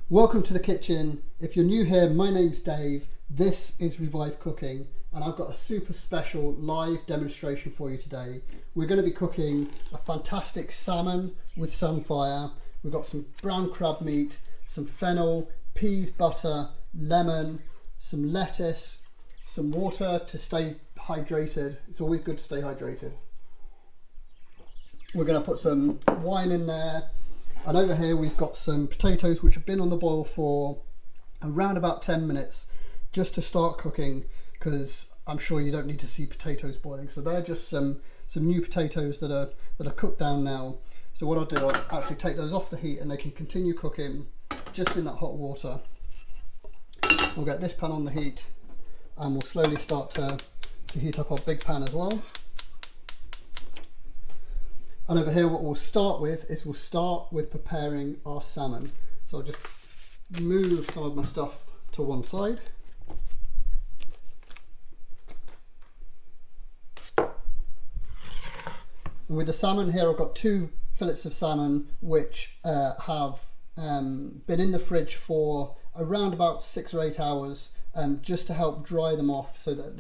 Welcome to the kitchen. If you're new here, my name's Dave. This is Revive Cooking, and I've got a super special live demonstration for you today. We're going to be cooking a fantastic salmon with Samphire. We've got some brown crab meat, some fennel, peas, butter, lemon, some lettuce, some water to stay hydrated. It's always good to stay hydrated. We're going to put some wine in there. And over here we've got some potatoes which have been on the boil for around about 10 minutes just to start cooking, because I'm sure you don't need to see potatoes boiling. So they're just some new potatoes that are cooked down now. So what I'll do, I'll actually take those off the heat and they can continue cooking just in that hot water. We'll get this pan on the heat and we'll slowly start to heat up our big pan as well. And over here what we'll start with is preparing our salmon. So I'll just move some of my stuff to one side. And with the salmon here, I've got 2 fillets of salmon which have been in the fridge for around about 6 or 8 hours, just to help dry them off so that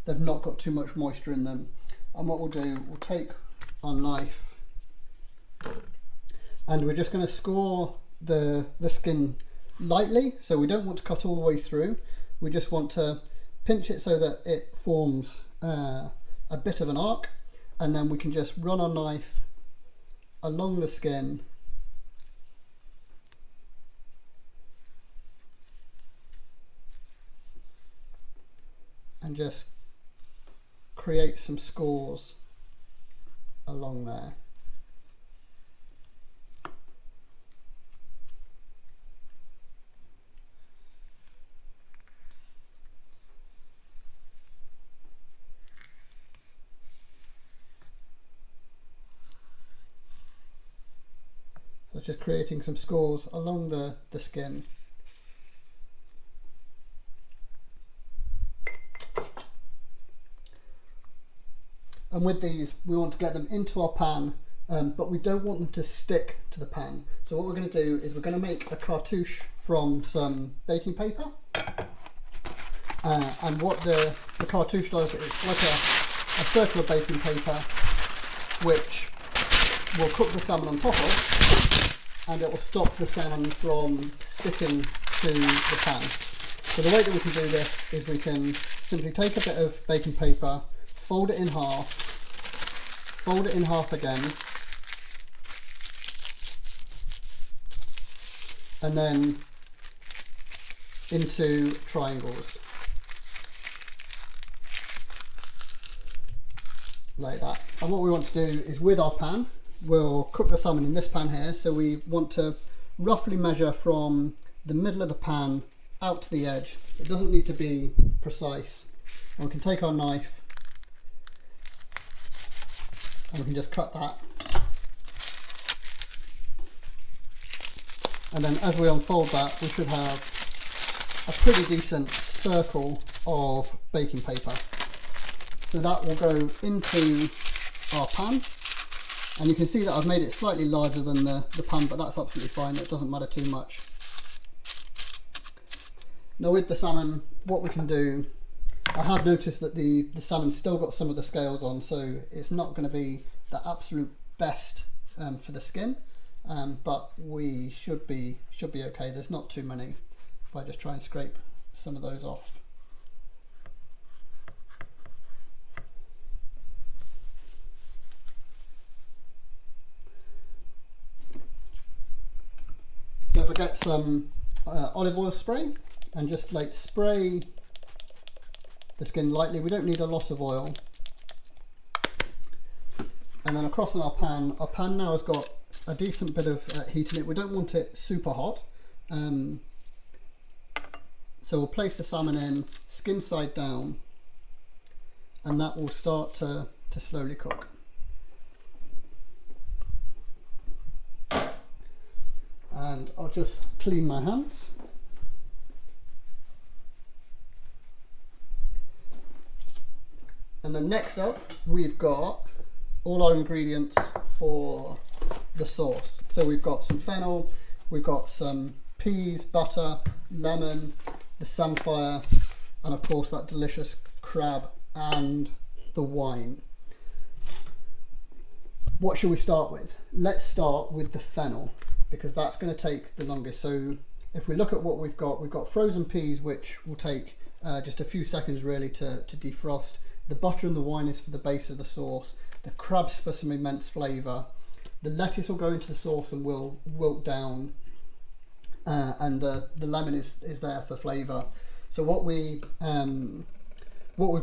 they've not got too much moisture in them. And what we'll do, we'll take our knife and we're just going to score the skin lightly. So we don't want to cut all the way through, we just want to pinch it so that it forms a bit of an arc, and then we can just run our knife along the skin and just create some scores along there. So just creating some scores along the skin. And with these, we want to get them into our pan, but we don't want them to stick to the pan. So what we're going to do is we're going to make a cartouche from some baking paper. And what the cartouche does, it's like a circular baking paper, which we'll cook the salmon on top of, and it will stop the salmon from sticking to the pan. So the way that we can do this is we can simply take a bit of baking paper, fold it in half again, and then into triangles like that. And what we want to do is, with our pan, we'll cook the salmon in this pan here. So we want to roughly measure from the middle of the pan out to the edge. It doesn't need to be precise. And we can take our knife and we can just cut that. And then as we unfold that, we should have a pretty decent circle of baking paper. So that will go into our pan. And you can see that I've made it slightly larger than the pan, but that's absolutely fine. It doesn't matter too much. Now with the salmon, what we can do, I have noticed that the salmon's still got some of the scales on, so it's not going to be the absolute best for the skin, but we should be okay. There's not too many. If I just try and scrape some of those off. So if I get some olive oil spray and just like spray the skin lightly, we don't need a lot of oil. And then across in our pan now has got a decent bit of heat in it. We don't want it super hot. So we'll place the salmon in, skin side down, and that will start to slowly cook. And I'll just clean my hands. And then next up, we've got all our ingredients for the sauce. So we've got some fennel, we've got some peas, butter, lemon, the samphire, and of course that delicious crab and the wine. What should we start with? Let's start with the fennel, because that's going to take the longest. So if we look at what we've got frozen peas, which will take just a few seconds really to defrost. The butter and the wine is for the base of the sauce. The crabs for some immense flavour. The lettuce will go into the sauce and will wilt down, and the lemon is there for flavour. So what we've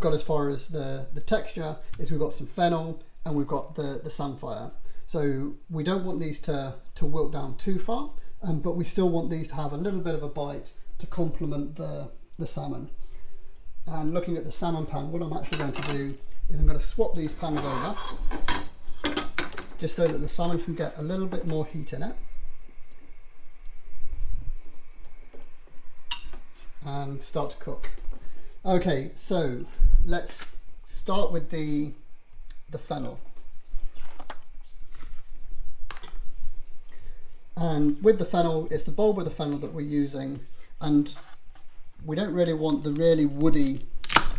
got as far as the texture is we've got some fennel and we've got the samphire. So we don't want these to wilt down too far, but we still want these to have a little bit of a bite to complement the salmon. And looking at the salmon pan, what I'm actually going to do is I'm going to swap these pans over, just so that the salmon can get a little bit more heat in it. And start to cook. Okay, so let's start with the fennel. And with the fennel, it's the bulb of the fennel that we're using, and we don't really want the really woody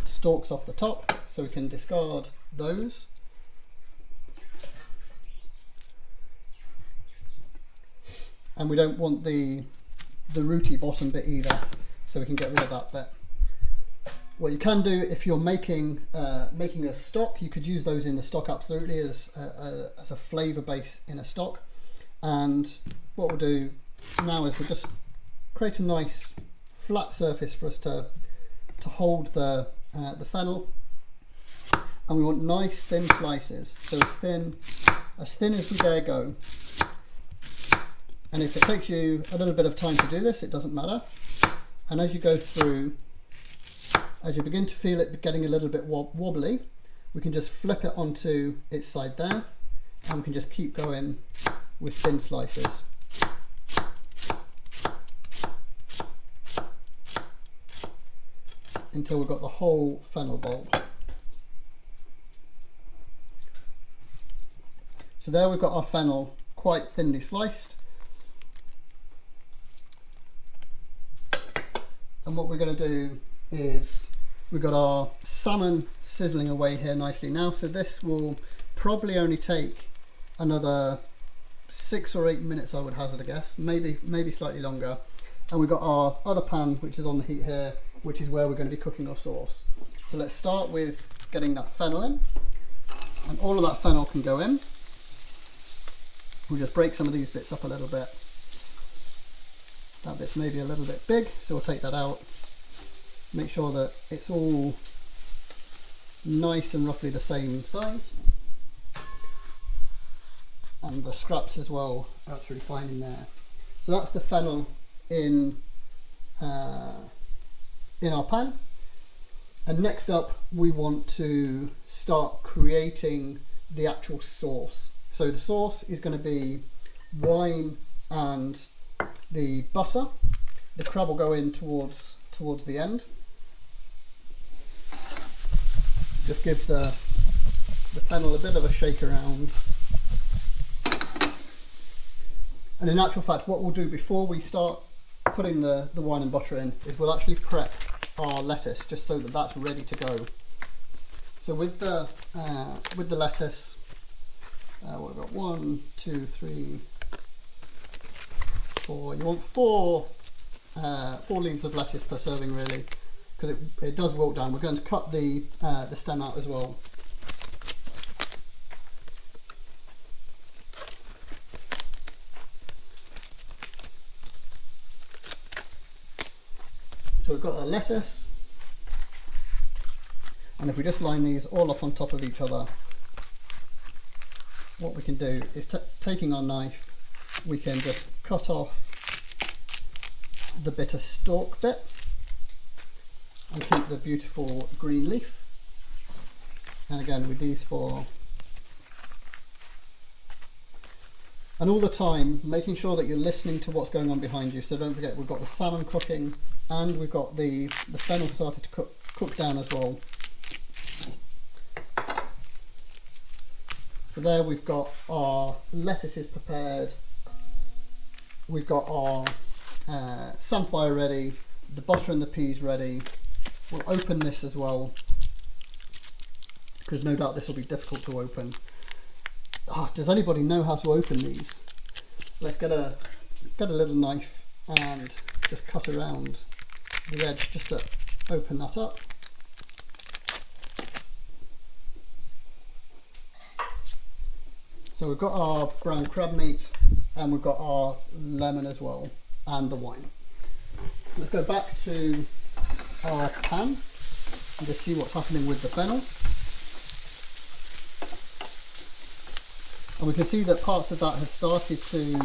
stalks off the top, so we can discard those. And we don't want the rooty bottom bit either, so we can get rid of that bit. What you can do if you're making a stock, you could use those in the stock absolutely as a flavour base in a stock. And what we'll do now is we'll just create a nice flat surface for us to hold the fennel, and we want nice thin slices, so as thin as we dare go. And if it takes you a little bit of time to do this, it doesn't matter. And as you go through, as you begin to feel it getting a little bit wobbly, we can just flip it onto its side there, and we can just keep going with thin slices. Until we've got the whole fennel bulb. So there we've got our fennel quite thinly sliced. And what we're going to do is we've got our salmon sizzling away here nicely now. So this will probably only take another 6 or 8 minutes, I would hazard a guess, maybe slightly longer. And we've got our other pan, which is on the heat here, which is where we're going to be cooking our sauce. So let's start with getting that fennel in, and all of that fennel can go in. We'll just break some of these bits up a little bit. That bit's maybe a little bit big, so we'll take that out. Make sure that it's all nice and roughly the same size. And the scraps as well are absolutely fine in there. So that's the fennel in our pan. And next up we want to start creating the actual sauce. So the sauce is going to be wine and the butter. The crab will go in towards the end. Just give the fennel a bit of a shake around. And in actual fact, what we'll do before we start putting the wine and butter in is we'll actually prep our lettuce just so that that's ready to go. So with the lettuce, we've got 1, 2, 3, 4. You want four leaves of lettuce per serving really, because it does wilt down. We're going to cut the stem out as well. So we've got the lettuce, and if we just line these all up on top of each other, what we can do is taking our knife, we can just cut off the bitter stalk bit and keep the beautiful green leaf. And again with these four. And all the time making sure that you're listening to what's going on behind you. So don't forget, we've got the salmon cooking and we've got the fennel started to cook down as well. So there we've got our lettuces prepared. We've got our Samphire ready, the butter and the peas ready. We'll open this as well, because no doubt this will be difficult to open. Does anybody know how to open these? Let's get a little knife and just cut around the edge just to open that up. So we've got our brown crab meat and we've got our lemon as well, and the wine. Let's go back to our pan and just see what's happening with the fennel. And we can see that parts of that have started to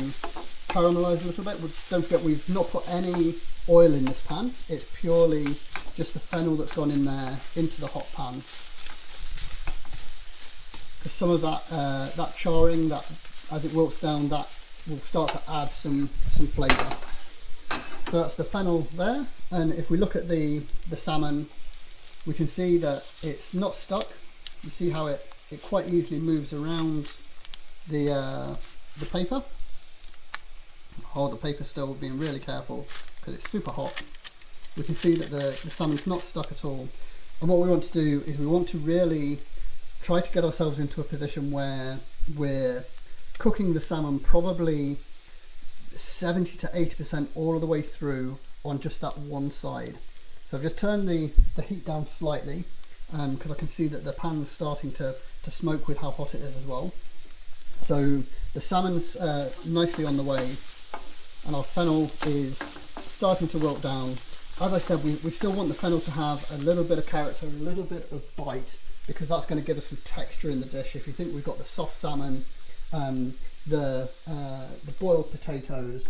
caramelise a little bit. Don't forget, we've not put any oil in this pan. It's purely just the fennel that's gone in there into the hot pan. Because some of that charring, that as it wilts down, that will start to add some flavour. So that's the fennel there. And if we look at the salmon, we can see that it's not stuck. You see how it quite easily moves around the paper. Hold the paper still, being really careful because it's super hot. We can see that the salmon's not stuck at all. And what we want to do is we want to really try to get ourselves into a position where we're cooking the salmon probably 70 to 80% all of the way through on just that one side. So I've just turned the heat down slightly because I can see that the pan's starting to smoke with how hot it is as well. So the salmon's nicely on the way, and our fennel is starting to wilt down. As I said, we still want the fennel to have a little bit of character, a little bit of bite, because that's going to give us some texture in the dish. If you think we've got the soft salmon, the boiled potatoes,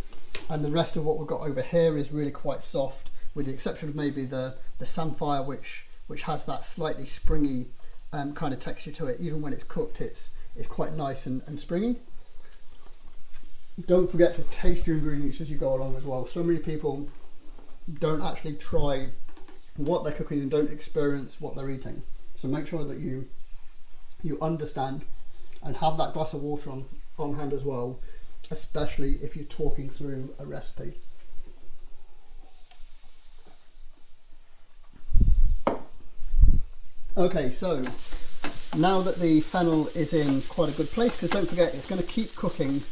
and the rest of what we've got over here is really quite soft, with the exception of maybe the Samphire, which has that slightly springy kind of texture to it. Even when it's cooked, it's quite nice and springy. Don't forget to taste your ingredients as you go along as well. So many people don't actually try what they're cooking and don't experience what they're eating. So make sure that you understand and have that glass of water on hand as well, especially if you're talking through a recipe. Okay, so now that the fennel is in quite a good place, because don't forget it's going to keep cooking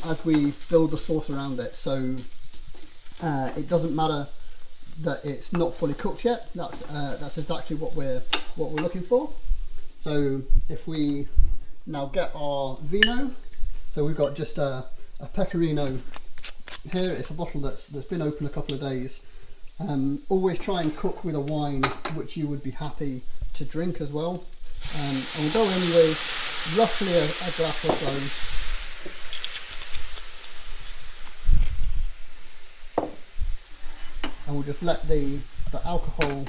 as we build the sauce around it. So it doesn't matter that it's not fully cooked yet. That's exactly what we're looking for. So if we now get our vino, so we've got just a pecorino here. It's a bottle that's been open a couple of days. Always try and cook with a wine which you would be happy to drink as well. And we'll go in with roughly a glass or so. And we'll just let the alcohol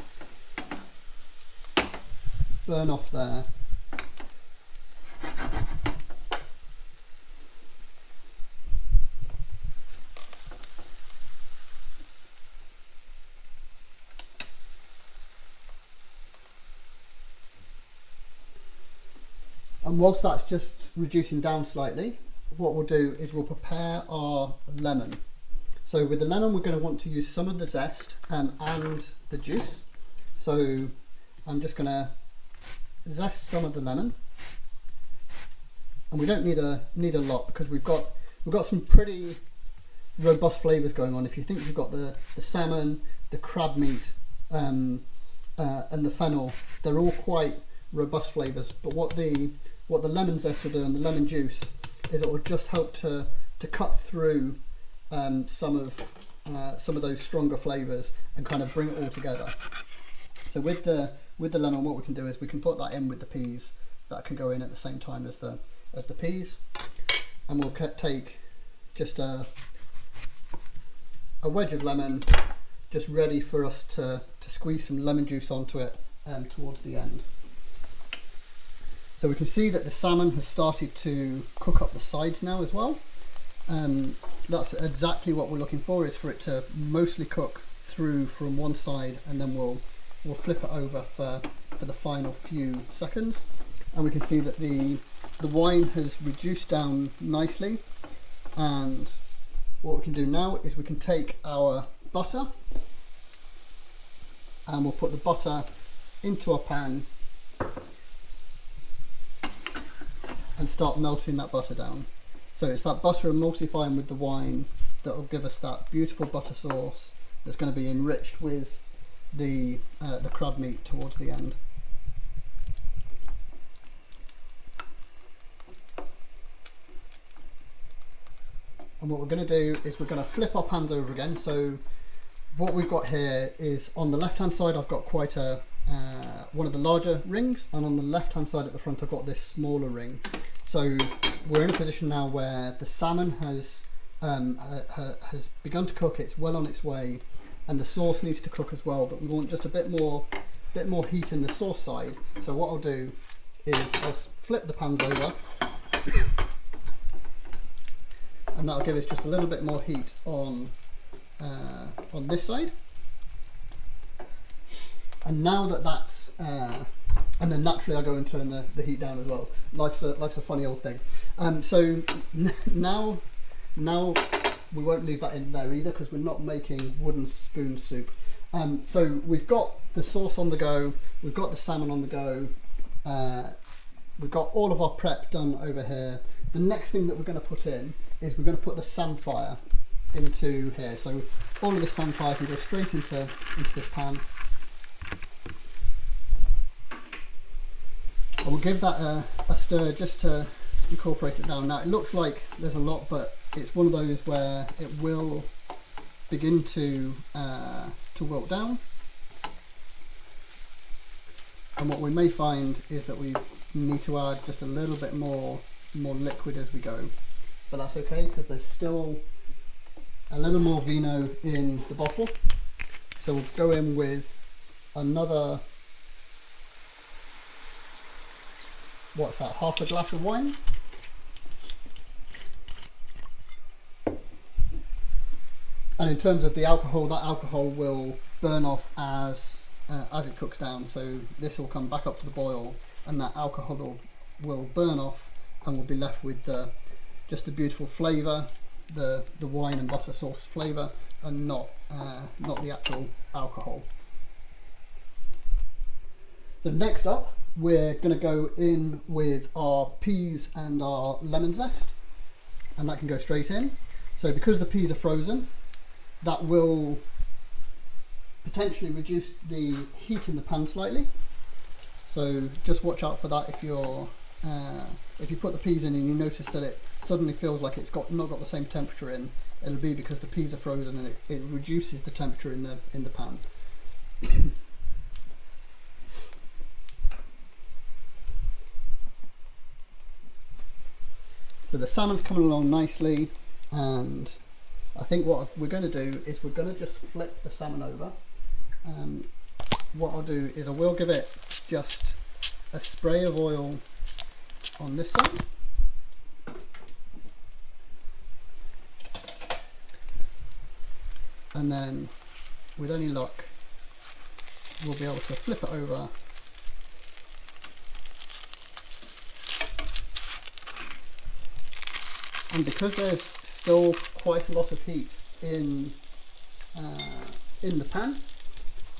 burn off there. And whilst that's just reducing down slightly, what we'll do is we'll prepare our lemon. So with the lemon, we're going to want to use some of the zest and the juice. So I'm just going to zest some of the lemon, and we don't need a lot because we've got some pretty robust flavors going on. If you think we've got the salmon, the crab meat, and the fennel, they're all quite robust flavors. But what the lemon zest will do and the lemon juice is it will just help to cut through some of those stronger flavors and kind of bring it all together. So with the lemon, what we can do is we can put that in with the peas. That can go in at the same time as the peas, and we'll take just a wedge of lemon, just ready for us to squeeze some lemon juice onto it towards the end. So we can see that the salmon has started to cook up the sides now as well. That's exactly what we're looking for, is for it to mostly cook through from one side, and then we'll flip it over for the final few seconds. And we can see that the wine has reduced down nicely, and what we can do now is we can take our butter, and we'll put the butter into our pan and start melting that butter down. So it's that butter emulsifying with the wine that will give us that beautiful butter sauce that's going to be enriched with the crab meat towards the end. And what we're going to do is we're going to flip our pans over again. So what we've got here is, on the left hand side I've got quite a one of the larger rings, and on the left hand side at the front I've got this smaller ring. So we're in a position now where the salmon has begun to cook. It's well on its way, and the sauce needs to cook as well, but we want just a bit more heat in the sauce side. So what I'll do is I'll flip the pans over and that'll give us just a little bit more heat on this side. And now that and then naturally I go and turn the heat down as well. Life's a funny old thing. So now we won't leave that in there either, because we're not making wooden spoon soup. So we've got the sauce on the go, we've got the salmon on the go, we've got all of our prep done over here. The next thing that we're going to put in is we're going to put the Samphire into here. So all of the Samphire can go straight into this pan. And we'll give that a stir just to incorporate it down. Now it looks like there's a lot, but it's one of those where it will begin to wilt down. And what we may find is that we need to add just a little bit more liquid as we go, but that's okay because there's still a little more vino in the bottle. So we'll go in with another, what's that, half a glass of wine. And in terms of the alcohol, that alcohol will burn off as it cooks down. So this will come back up to the boil, and that alcohol will burn off, and we'll be left with just the beautiful flavour, the wine and butter sauce flavour, and not the actual alcohol. So next up, we're going to go in with our peas and our lemon zest, and that can go straight in. So because the peas are frozen, that will potentially reduce the heat in the pan slightly. So just watch out for that if you put the peas in and you notice that it suddenly feels like it's not got the same temperature in, it'll be because the peas are frozen and it reduces the temperature in the pan. So the salmon's coming along nicely, and I think what we're going to do is we're going to just flip the salmon over. What I'll do is I will give it just a spray of oil on this side. And then with any luck we'll be able to flip it over and because there's still quite a lot of heat in the pan,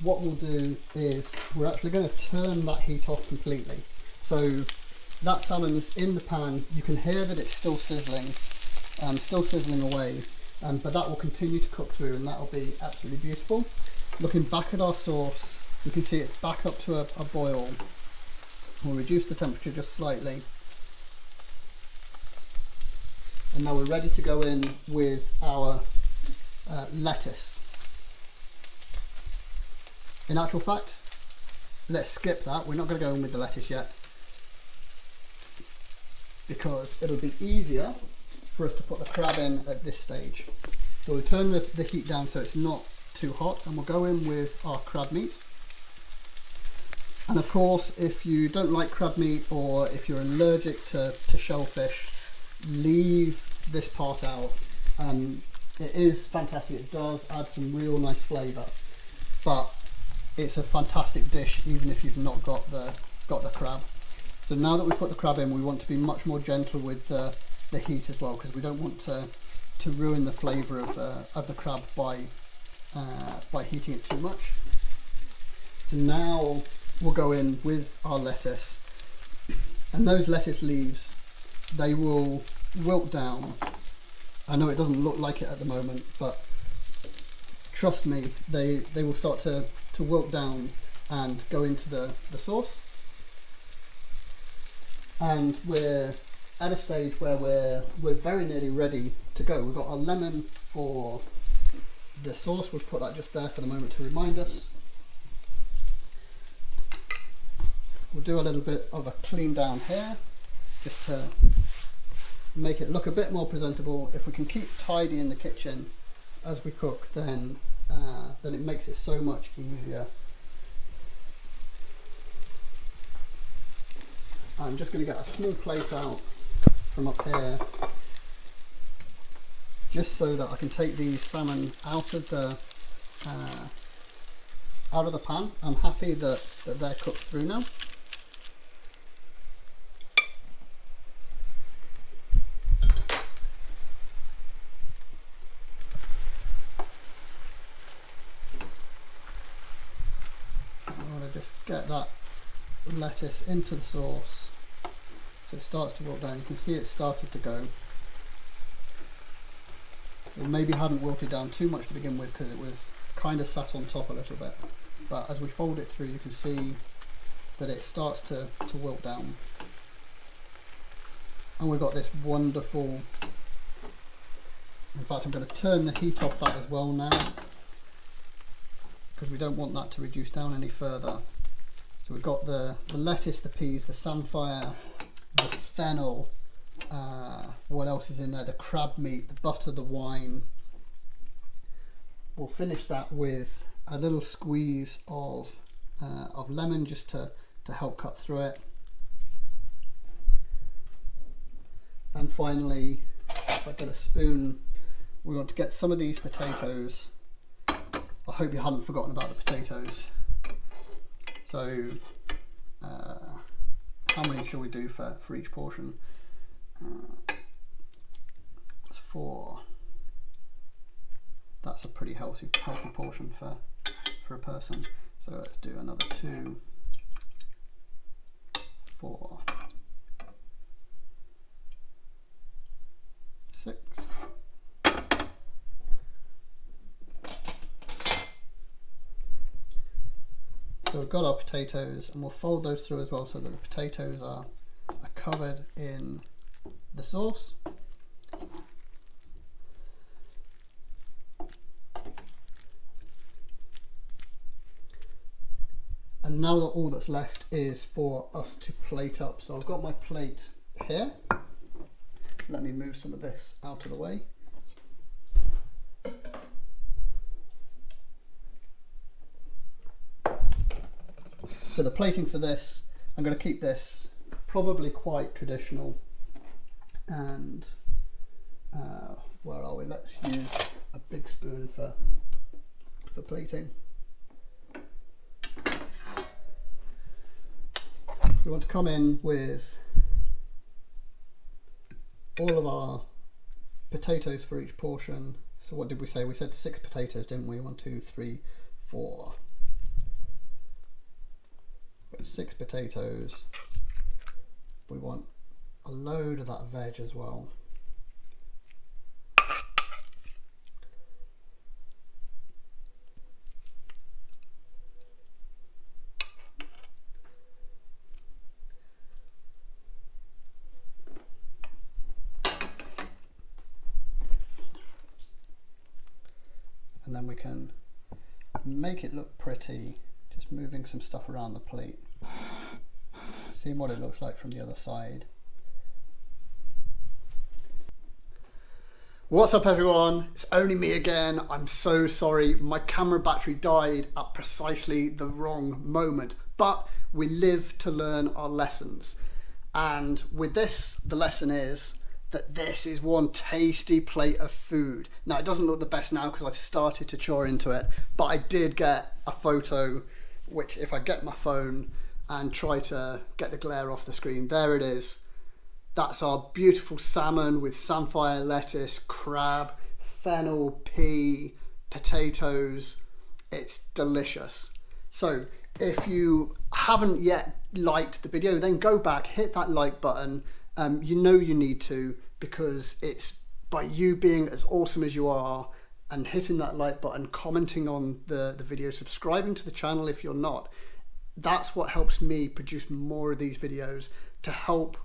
what we'll do is we're actually going to turn that heat off completely. So that salmon's in the pan, you can hear that it's still sizzling away, but that will continue to cook through, and that will be absolutely beautiful. Looking back at our sauce, you can see it's back up to a boil. We'll reduce the temperature just slightly. And now we're ready to go in with our lettuce. In actual fact, let's skip that. We're not going to go in with the lettuce yet, because it'll be easier for us to put the crab in at this stage. So we'll turn the heat down so it's not too hot, and we'll go in with our crab meat. And of course, if you don't like crab meat, or if you're allergic to shellfish, leave this part out. It is fantastic, it does add some real nice flavour, but it's a fantastic dish even if you've not got the crab. So now that we've put the crab in, we want to be much more gentle with the heat as well, because we don't want to ruin the flavour of the crab by by heating it too much. So now we'll go in with our lettuce, and those lettuce leaves, they will wilt down. I know it doesn't look like it at the moment, but trust me, they will start to wilt down and go into the sauce. And we're at a stage where we're very nearly ready to go. We've got our lemon for the sauce. We'll put that just there for the moment to remind us. We'll do a little bit of a clean down here just to make it look a bit more presentable. If we can keep tidy in the kitchen as we cook, then it makes it so much easier. I'm just going to get a small plate out from up here, just so that I can take these salmon out of the pan. I'm happy that they're cooked through now. I want to just get that lettuce into the sauce so it starts to wilt down. You can see it started to go. It maybe hadn't wilted down too much to begin with because it was kind of sat on top a little bit, but as we fold it through you can see that it starts to wilt down, and we've got this wonderful, in fact I'm going to turn the heat off that as well now because we don't want that to reduce down any further. So we've got the lettuce, the peas, the samphire, the fennel, what else is in there? The crab meat, the butter, the wine. We'll finish that with a little squeeze of lemon just to help cut through it. And finally, if I get a spoon, we want to get some of these potatoes. I hope you hadn't forgotten about the potatoes. So how many shall we do for each portion? That's 4. That's a pretty healthy portion for a person. So let's do another 2, 4, 6. So we've got our potatoes, and we'll fold those through as well so that the potatoes are covered in the sauce. And now that all that's left is for us to plate up. So I've got my plate here. Let me move some of this out of the way. So the plating for this, I'm going to keep this probably quite traditional, and where are we? Let's use a big spoon for plating. We want to come in with all of our potatoes for each portion. So what did we say? We said 6 potatoes, didn't we? 1, 2, 3, 4. 6 potatoes. We want a load of that veg as well. And then we can make it look pretty, just moving some stuff around the plate. Seeing what it looks like from the other side. What's up everyone? It's only me again. I'm so sorry. My camera battery died at precisely the wrong moment, but we live to learn our lessons. And with this, the lesson is that this is one tasty plate of food. Now it doesn't look the best now because I've started to chore into it, but I did get a photo, which if I get my phone and try to get the glare off the screen, there it is. That's our beautiful salmon with samphire lettuce, crab, fennel, pea, potatoes. It's delicious. So if you haven't yet liked the video, then go back, hit that like button. You know you need to, because it's by you being as awesome as you are and hitting that like button, commenting on the video, subscribing to the channel if you're not. That's what helps me produce more of these videos to help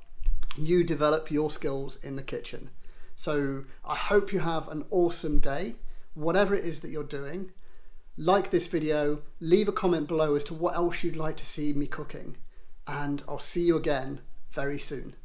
you develop your skills in the kitchen. So I hope you have an awesome day, whatever it is that you're doing. Like this video, leave a comment below as to what else you'd like to see me cooking, and I'll see you again very soon.